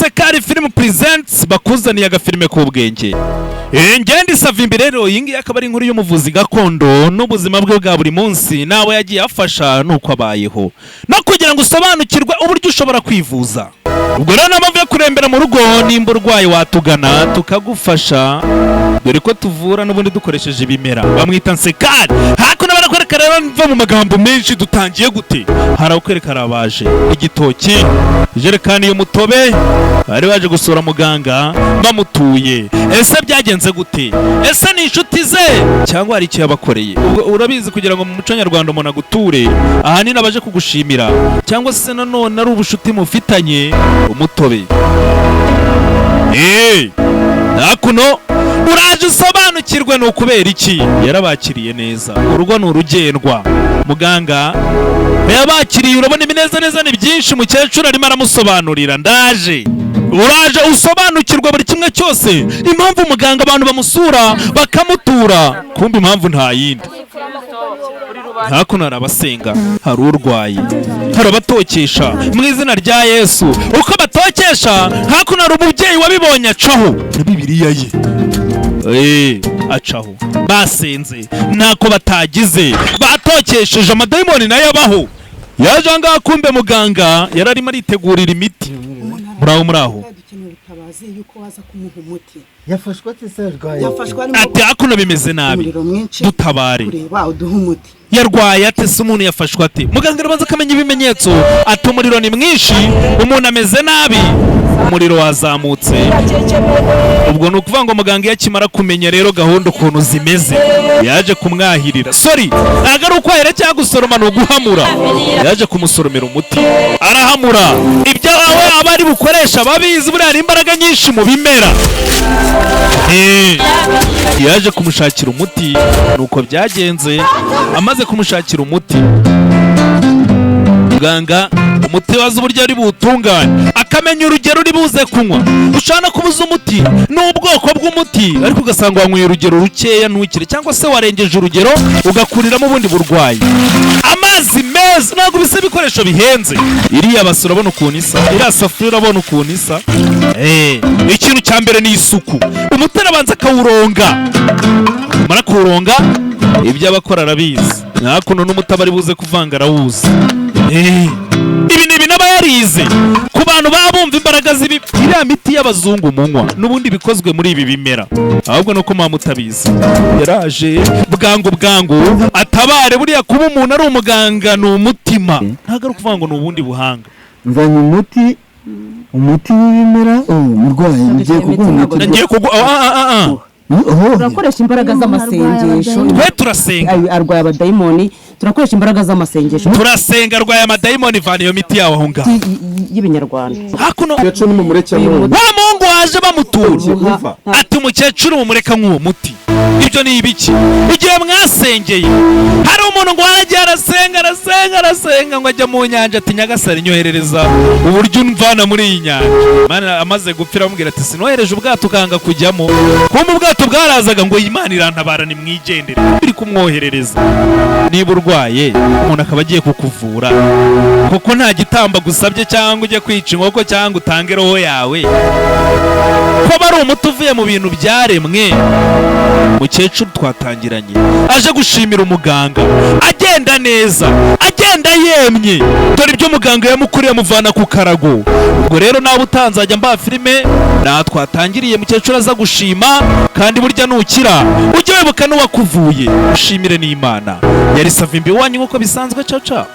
Sekari Film Presents bakuzaniye agafilime k'ubwenge. Ngende Savimbi rero iyi ngiyi akaba ari inkuru y'umuvuzi gakondo n'ubuzima bwe bwa buri munsi nawe yagiye afasha nuko abayeho no kugira ngo usobanukirwe uburyo ushobora kwivuza. Ubwo rero namavuye kurembera mu rugo nimba urwaye watugana tukagufasha dore ko tuvura n'ubundi dukoresheje ibimera bamwita Sekari. Hakuno barakwereka rero mva mu magambo menshi dutangiye gute harakwereka arabaje igitoki ijerekani y'umutobe bari baje gusura muganga bamutuye. Ese byagenze gute? Ese ni inshuti ze cyangwa hari icyo yabakoreye? Urabizi kugira ngo mu muco nyarwanda umuntu aguture ahanini abaje kugushimira cyangwa se nanone ari ubushuti mufitanye umutobe. Hakuno uraje usobanukirwe ni ukubera iki yarabakiriye neza. Urugo ni urugendwa, muganga yabakiriye urabona ibinezaneza ni byinshi. Mukecuru arimo aramusobanurira ndaje uraje usobanukirwa buri kimwe cyose, impamvu umuganga abantu bamusura bakamutura kumbe impamvu nta yindi. Hakuno hari abasenga, hari urwaye, hari abatokesha mu izina rya Yesu. Uko batokesha hakuno hari umubyeyi wabibonye acaho na Bibiliya ye acaho. Basenze ntako batagize, batokesheje amadayimoni nayo abaho. Yaje angaha kumbe muganga yararimo aritegurira imiti. Muraho yafashwe ati hakuno bimeze nabi dutabare. Yarwaye ate se umuntu yafashwe ate? Muganga arabanza akamenya ibimenyetso ati umuriro ni mwinshi, umuntu ameze nabi, umuriro wazamutse. Ubwo ni ukuvuga ngo muganga yakimara kumenya rero gahunda ukuntu zimeze yaje kumwahirira. Sorry, ntabwo ari ukwahira cyangwa gusoroma, ni uguhamura. Yaje kumusoromera umuti arahamura. Ibyo wawe abari bukoresha babizi, buriya hari imbaraga nyinshi mu bimera. Yaje kumushakira umuti nuko byagenze. Amaze kumushakira umuti muganga umuti wazi uburyo ari buwutungane, akamenya urugero uri buze kunywa. Ushobora kubuza umuti n'ubwoko bw'umuti ariko ugasanga wanyweye urugero rukeya ntukire, cyangwa se warengeje urugero ugakuriramo ubundi burwayi. Amazi meza ntabwo bisa ibikoresho bihenze. Iriya basi urabona ukuntu isa, iriya safuriya urabona ukuntu isa. Ikintu cya mbere ni isuku. Umuti arabanza akawuronga, mara kuwuronga ibyo abakora arabizi. Hakuno n'umuti aba ari buze kuvanga arawuzi. Ibi ni ibintu aba yarize ku bantu baba bumva imbaraga z'ibi. Iriya miti y'abazungu munywa n'ubundi bikozwe muri ibi bimera, ahubwo nuko muba mutabizi. Yaraje bwangu atabare. Buriya kuba umuntu ari umuganga ni umutima, ntabwo ari ukuvuga ngo ni ubundi buhanga. Nzanye umuti w'ibimera. Murwayi ngiye kuguha turakoresha imbaraga z'amasengesho. Twe turasenga arwaye abadayimoni, turakoresha imbaraga z'amasengesho. Turasenga arwaye amadayimoni, vana iyo miti yawe aho ngaho y'Ibinyarwanda. Hakuno wa Mungu waje bamutura ati umukecuru mumureka nk'uwo muti. Ibyo ni ibiki? Igihe mwasengeye hari umuntu ngo waragiye arasenga ngo ajya mu nyanja ati Nyagasani nyoherereza uburyo umvana muri iyi nyanja. Imana amaze gupfira amubwira ati sinohereje ubwato ukanga kujyamo. Kumbe ubwato bwarazaga ngo Imana irantabara nimwigendere, biri kumwoherereza. Niba urwaye umuntu akaba agiye kukuvura kuko nta gitamba gusabye cyangwa ujye kwica inkoko cyangwa utange roho yawe, ko bari umuti uvuye mu bintu byaremwe. Mukecuru twatangiranye aje gushimira umuganga, agenda neza, agenda yemye. Dore ibyo muganga yamukuriye amuvana ku karago. Ubwo rero nawe utanzajya mba filime na twatangiriye mukecuru aza gushima. Kandi burya nukira ujye wibuka n'uwakuvuye, ushimire n'Imana. Yari Savimbi wanyu nk'uko bisanzwe. Ciao.